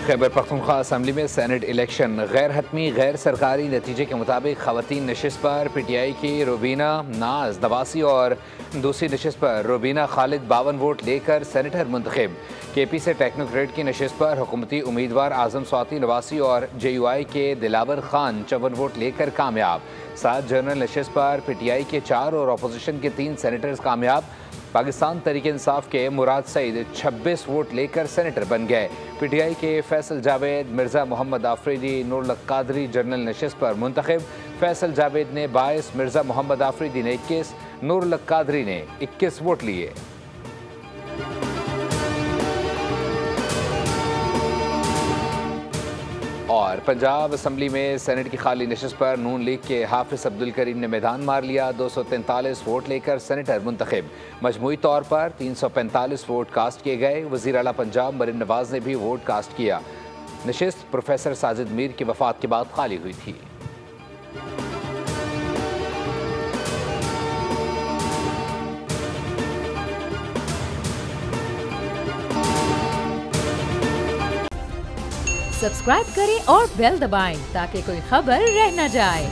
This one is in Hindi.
खैबर पख्तूनख्वा असम्बली में सेनेट इलेक्शन गैर हतमी गैर सरकारी नतीजे के मुताबिक खवातीन नशिस्त पर PTI की रुबीना नाज नवासी और दूसरी नशिस्त पर रुबीना खालिद 52 वोट लेकर सेनेटर मुंतखब। KP से टेक्नोक्रेट की नशिस्त पर हुकूमती उम्मीदवार आजम स्वाति नवासी और JUI के दिलावर खान 54 वोट लेकर कामयाब। 7 जनरल नशिस्त पर PTI के 4 और अपोजिशन के 3 सेनेटर्स कामयाब। पाकिस्तान तहरीक इंसाफ के मुराद सईद 26 वोट लेकर सेनेटर बन गए। PTI के फैसल जावेद, मिर्ज़ा मोहम्मद आफरीदी, नूरुल कादरी जनरल नशिस्त पर मुंतखब। फैसल जावेद ने 22, मिर्ज़ा मोहम्मद आफरीदी ने 21, नूरुल कादरी ने 21 वोट लिए। और पंजाब असम्बली में सेनेट की खाली नशिस्त पर नून लीग के हाफिज अब्दुल करीम ने मैदान मार लिया। 243 वोट लेकर सेनेटर मुंतखब। मजमूई तौर पर 345 वोट कास्ट किए गए। वज़ीर आला पंजाब मरीम नवाज ने भी वोट कास्ट किया। नशिस्त प्रोफेसर साजिद मीर की वफात के बाद खाली हुई थी। सब्सक्राइब करें और बेल दबाएं ताकि कोई खबर रह न जाए।